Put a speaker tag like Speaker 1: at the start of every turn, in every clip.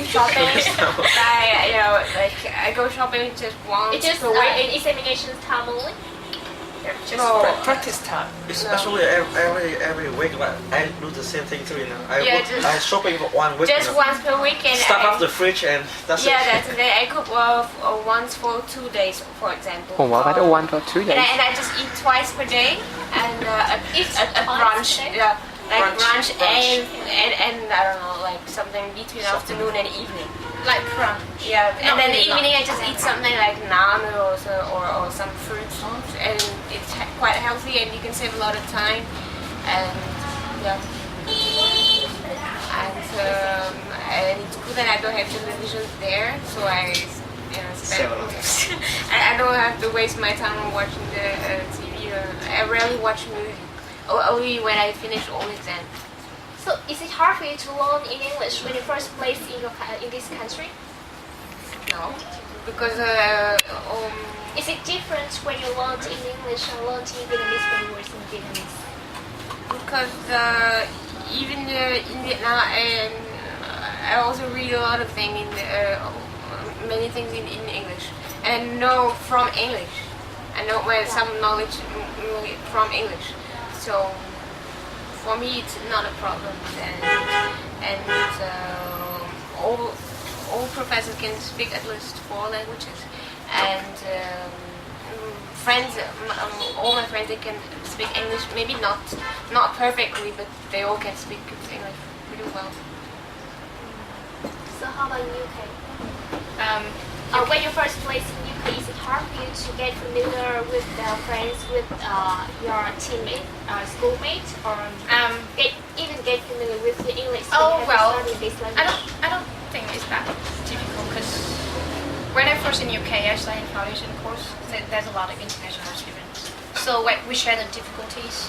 Speaker 1: shopping. I go shopping just once per week.
Speaker 2: In examination time only.
Speaker 3: Just practice time.
Speaker 4: Especially every week, like I do the same thing too. I shopping for 1 week.
Speaker 1: Just once per week, and
Speaker 4: stuff off the fridge and that's it.
Speaker 1: Yeah, that's it. I cook once for 2 days, for example.
Speaker 5: ผมว่าไปได้ one or two days.
Speaker 1: And I just eat twice per day, and at brunch. Brunch and I don't know, like something between afternoon and evening.
Speaker 2: Like brunch.
Speaker 1: Yeah, and then the evening I just eat something like naan or some fruits, and it's quite healthy and you can save a lot of time. And and it's good that I don't have television there, so I spend. I don't have to waste my time on watching the TV. I rarely watch movies. Only when I finish all exams.
Speaker 2: So is it hard for you to learn in English when you first place in this country?
Speaker 1: No, because
Speaker 2: is it different when you learn in English and learn in Vietnamese when you were in Vietnamese?
Speaker 1: Because even in Vietnam, I also read a lot of things many things in English, and know from English. I know some knowledge from English. So for me, it's not a problem, and all professors can speak at least 4 languages, and friends, all my friends, they can speak English. Maybe not perfectly, but they all can speak English pretty well.
Speaker 2: So how about UK? When you first placed in UK, is it hard for you to get familiar with friends, with your teammate, schoolmate, or even get familiar with the English?
Speaker 3: I don't think it's that difficult because when I first in UK, I studied in foundation course. There's a lot of international students, so we share the difficulties,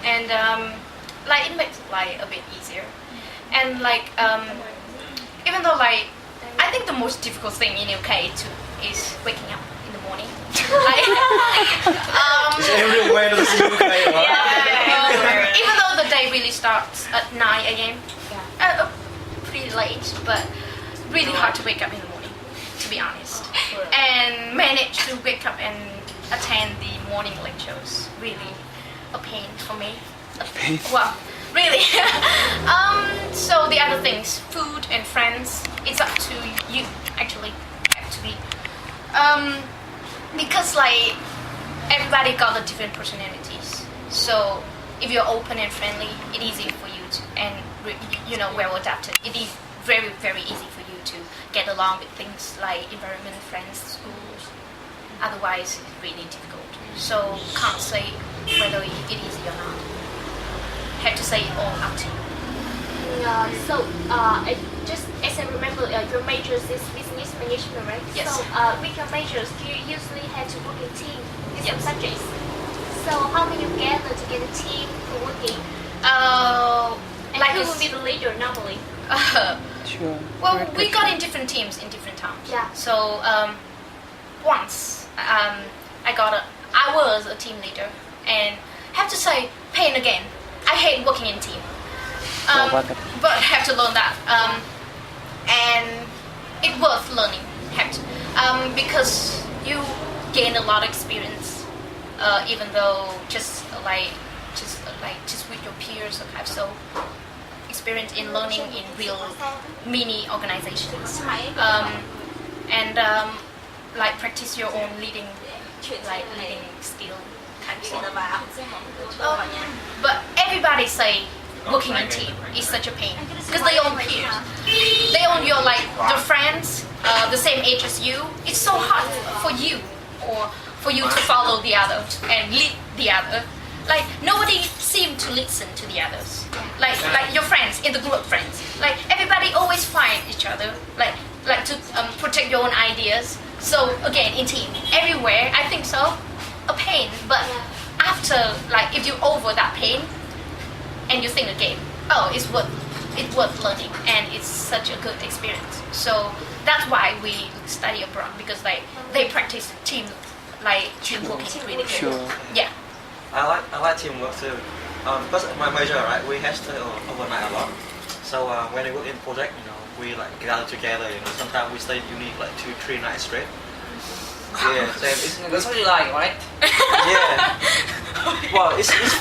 Speaker 3: and it makes it a bit easier, and even though I think the most difficult thing in UK is waking up in the morning.
Speaker 4: Everywhere in the UK, right?
Speaker 3: Even though the day really starts at 9 a.m. Pretty late, but really hard to wake up in the morning, to be honest. And manage to wake up and attend the morning lectures, really a pain for me. Well, really. So the other things, food and friends, it's up to you actually have to be. Because everybody got the different personalities. So if you're open and friendly, it's easy for you to, and well adapted. It is very, very easy for you to get along with things like environment, friends, schools. Otherwise, it's really difficult. So can't say whether it is easy or not. Have to say it all up to you.
Speaker 2: Just as I remember, your majors is business management, right?
Speaker 3: Yes.
Speaker 2: So with your majors, do you usually have to work in team with some subjects? So how can you gather to get a team for working? Who will be the leader normally?
Speaker 5: Sure.
Speaker 3: Well, we got in different teams in different times.
Speaker 2: Yeah.
Speaker 3: So once I was a team leader, and have to say, pain again. I hate working in team. But have to learn that. And it's worth learning, because you gain a lot of experience, even though just with your peers, have so experience in learning in real mini organizations, and practice your own leading skill. But everybody say working in team is such a pain because they own peers, they own your the friends the same age as you. It's so hard for you to follow the other and lead the other. Nobody seems to listen to the others. Like your friends in the group of friends. Everybody always find each other. To protect your own ideas. So again, in team, everywhere, I think so. A pain, but after if you over that pain and you think again, it's worth learning and it's such a good experience. So that's why we study abroad, because they practice team working really good.
Speaker 5: Sure.
Speaker 3: Yeah.
Speaker 4: I like teamwork too. Because my major, right, we have to overnight a lot. So when we work in project, we like gather together. Sometimes we stay in uni like 2-3 nights straight. Yeah, so
Speaker 5: That's what you like, right?
Speaker 4: yeah. Well, it's just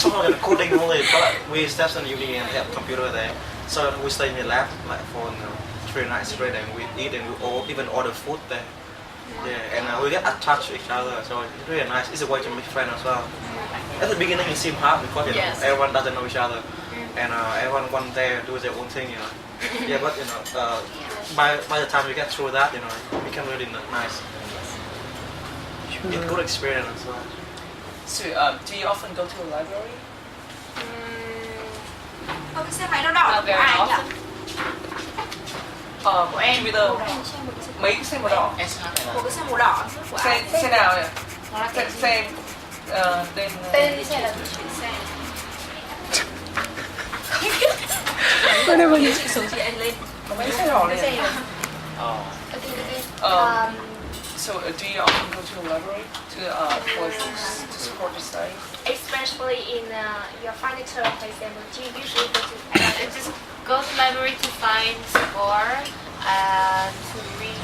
Speaker 4: for the coding only, but we stay in uni and have computer there. So we stay in the lab like for 3 nights straight, and we eat and we even order food there. Yeah, and we get attached to each other, so it's really nice. It's a way to make friends as well. At the beginning, it seems hard because everyone doesn't know each other, and everyone one day do their own thing, Yeah, but by the time you get through that, it become really nice. It's a good experience as well.
Speaker 5: So, do you often go to a library?
Speaker 2: Cái xe máy đâu đỏ
Speaker 5: Very
Speaker 2: ai nhỉ?
Speaker 5: often. Của em bây giờ mấy cái xe màu đỏ.
Speaker 2: Một cái xe màu đỏ của ai?
Speaker 5: Xe nào nhỉ? Xe tên
Speaker 3: Tên xe là chuyển xe.
Speaker 5: Whatever. Chị xuống chị anh lên. Mấy xe đỏ này. So, do you often go to a library for books to support your study?
Speaker 2: Especially in your final term, for example, do you usually go to
Speaker 1: I just go to library to find score, to read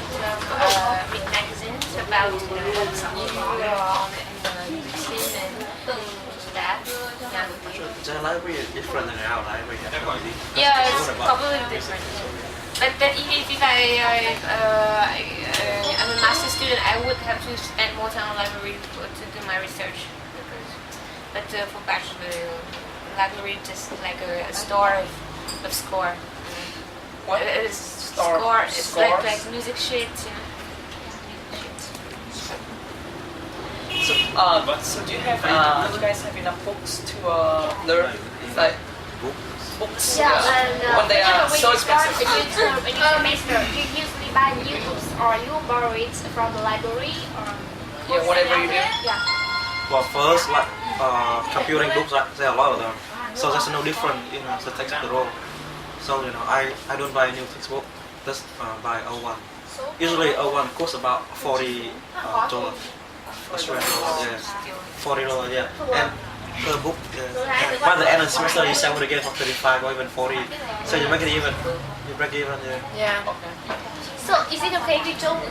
Speaker 1: magazines about what's new on in the scene and that.
Speaker 4: The library is different than our library.
Speaker 1: Yeah, it's probably different. But if I'm a master student, I would have to spend more time on library to do my research. But for bachelor, library just like a store of score.
Speaker 5: What?
Speaker 1: It's
Speaker 5: Store?
Speaker 1: score. It's
Speaker 5: Scores?
Speaker 1: like music sheets,
Speaker 5: So do you have, you guys have enough books to learn, like books? When they are so expensive.
Speaker 2: in your semester, do you usually buy new books or you borrow it from the library or
Speaker 5: Yeah, whatever you do.
Speaker 2: Yeah.
Speaker 4: Well, first, like computing books, there are a lot of them. So there's no difference in the textbook role. So I don't buy a new textbook. Just buy O1. Usually O1 costs about $40 Australian dollars. Yeah, $40. Yeah, and per book. Yeah. By the end of the semester, you sell it again for 35 or even 40. So you make it even. You break even. Yeah.
Speaker 3: Yeah.
Speaker 5: Okay.
Speaker 2: So is it okay if you don't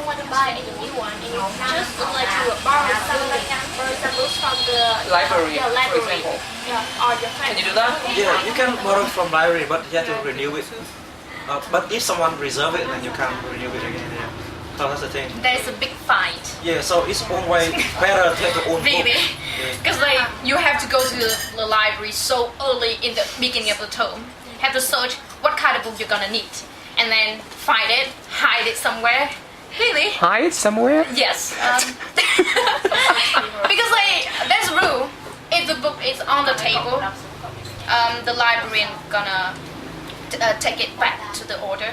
Speaker 2: want to buy any new one and you just would like to borrow something, for example, from the
Speaker 5: Library,
Speaker 2: yeah,
Speaker 5: for
Speaker 2: library,
Speaker 5: example.
Speaker 2: yeah, or your friend?
Speaker 5: Can you do that?
Speaker 4: Yeah, you can borrow from library, but you have to renew it. But if someone reserve it, then you can renew it again. Yeah. So that's the thing.
Speaker 3: There's a big fight.
Speaker 4: Yeah, so it's always better to have your own
Speaker 3: Really?
Speaker 4: book.
Speaker 3: Because like you have to go to the library so early in the beginning of the term, have to search what kind of book you're gonna need, and then find it, hide it somewhere. Really?
Speaker 5: Hide somewhere?
Speaker 3: Yes. Because like there's a rule. If the book is on the table, the librarian gonna take it back to the order.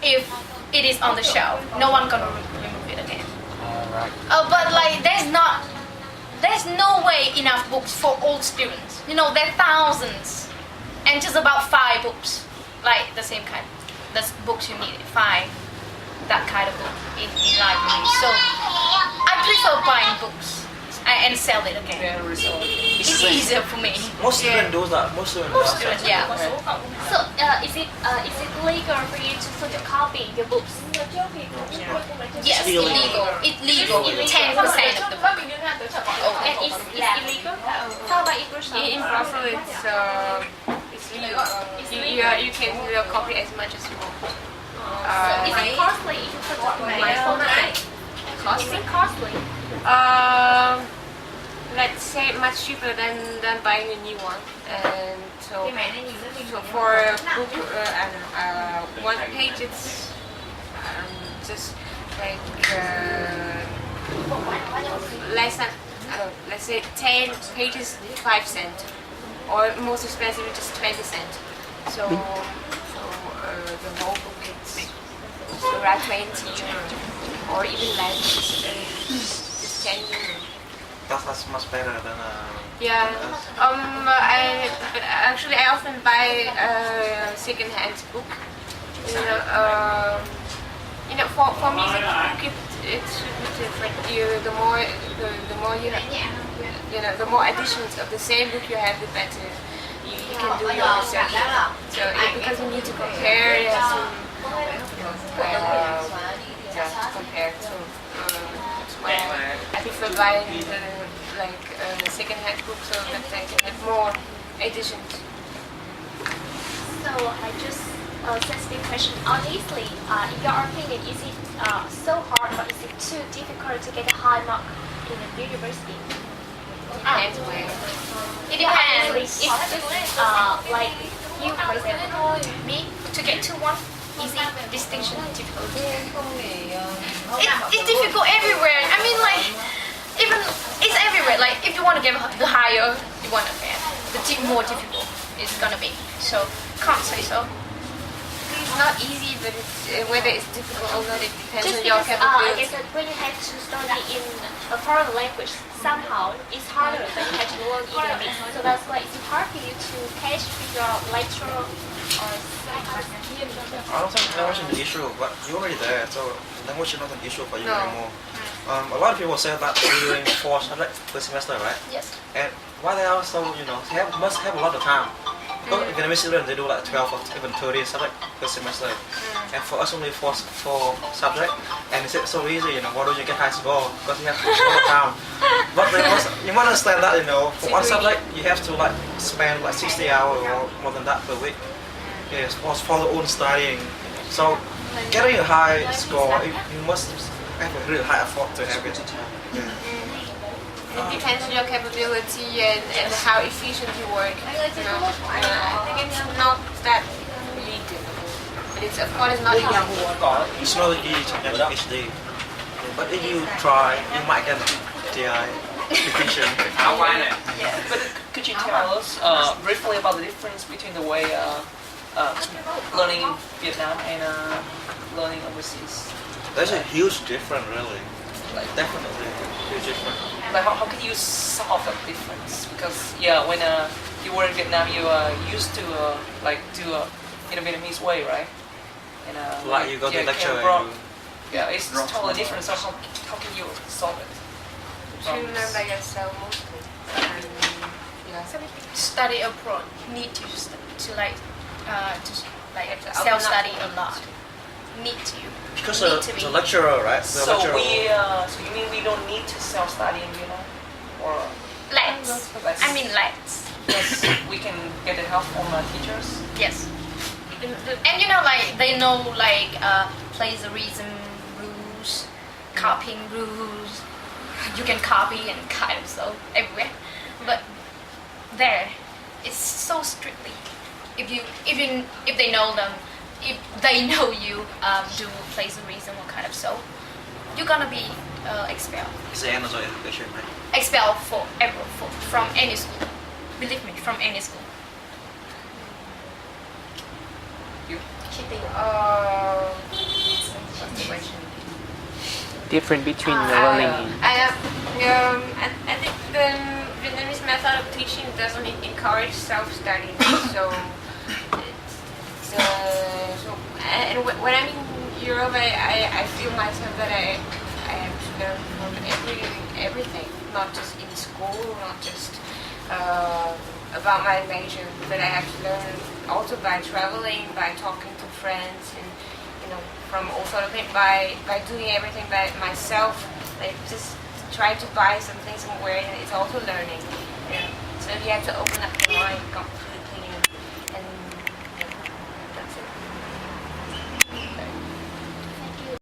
Speaker 3: If it is on the shelf, no one gonna remove it again. But like there's no way enough books for all students. There are thousands, and just about 5 books, like the same kind. That's books you need 5. That kind of book in library. So I prefer buying books and sell it again.
Speaker 5: Yeah, resort.
Speaker 3: It's easier for me.
Speaker 4: Most students do that. Most students.
Speaker 3: Most students, yeah.
Speaker 2: So is it legal for you to photocopy your books?
Speaker 3: Yes, illegal. It's legal. 10% of the book.
Speaker 2: And it's illegal? How about in Brussels?
Speaker 1: In Brussels, it's legal. You can copy as much as you want.
Speaker 2: Is it costly if you photocopy? Is it costly?
Speaker 1: Let's say much cheaper than buying a new one. And so for a book, one page, it's just like less than, let's say 10 pages, 5 cents, or most expensive, just 20 cents. So the whole book is around 20 or even less, just 10 euros.
Speaker 4: That's much better than.
Speaker 1: Yeah. I often buy a second-hand book. For music book, it should be different. The more you have, the more editions of the same book you have, the better. You can do your research. So because you need to compare, you have to compare. So when I prefer buying the second-hand book so that I can have more editions.
Speaker 2: So I just sensitive question. Honestly, in your opinion, is it so hard or is it too difficult to get a high mark in a university?
Speaker 1: Depends where.
Speaker 3: It depends.
Speaker 2: If like you, for example,
Speaker 3: Me to get to one easy distinction difficult. It's difficult everywhere. I mean, like even it's everywhere. Like if you want to get the higher you want to get, the more difficult it's gonna be. So can't say so.
Speaker 1: It's not easy, but whether it's difficult or not, it depends
Speaker 2: just
Speaker 1: on your
Speaker 2: because I
Speaker 1: capability.
Speaker 2: guess that when you have to study in a foreign language, somehow it's harder than you have to learn English. So that's why it's hard for you to catch with your lecturer or
Speaker 4: I don't think language is an issue, but you're already there, so language is not an issue for you
Speaker 1: No.
Speaker 4: anymore. A lot of people say that you're doing 4 subjects per semester, right?
Speaker 3: Yes.
Speaker 4: And why they are so, they must have a lot of time. Because Vietnamese students, they do like 12 or even 30 subjects per semester. And for us only 4 subjects. And it's so easy, why don't you get high score? Because you have a lot of time. But you must understand that, for one subject, you have to spend 60 hours or more than that per week. Yes, for the own studying. So getting a high score, you must have a really high effort to have it.
Speaker 1: It depends on your capability and how efficient you work. I think it's not that really difficult. But it's, of course, it's not easy.
Speaker 4: It's not easy to get a PhD. But if you try, you might get DI distinction.
Speaker 5: But could you tell us briefly about the difference between the way learning in Vietnam and learning overseas?
Speaker 4: There's a huge difference, really. Definitely a huge difference.
Speaker 5: Like how can you solve that difference? Because when you were in Vietnam, you used to do in a Vietnamese way, right? And
Speaker 4: Like you go to lecture and
Speaker 5: abroad. Yeah, it's totally different. So how can you solve it?
Speaker 1: To learn by yourself mostly.
Speaker 3: Study abroad need to self study a lot. Need to.
Speaker 4: Because
Speaker 3: Need to be.
Speaker 4: the lecturer, right? The
Speaker 5: So
Speaker 4: lecturer,
Speaker 5: so you mean we don't need to self-study in Vietnam, or
Speaker 3: Let's. I mean let's.
Speaker 5: yes, we can get the help from teachers?
Speaker 3: Yes. And they know plagiarism rules, copying rules. You can copy and kind of so everywhere, but there, it's so strictly. If they know them, if they know you do plagiarism or kind of so, you're gonna be expelled.
Speaker 4: it's the end of education, right?
Speaker 3: Expelled from any school. Believe me, from any school.
Speaker 5: You?
Speaker 1: What's the question?
Speaker 6: Different between learning
Speaker 1: I think the Vietnamese method of teaching doesn't encourage self-study. So and when I'm in Europe, I feel myself that I have to learn from everything, not just in school, not just about my major, but I have to learn also by traveling, by talking to friends, and from all sort of things, by doing everything by myself. Like just try to buy something somewhere, and it's also learning. So you have to open up your mind.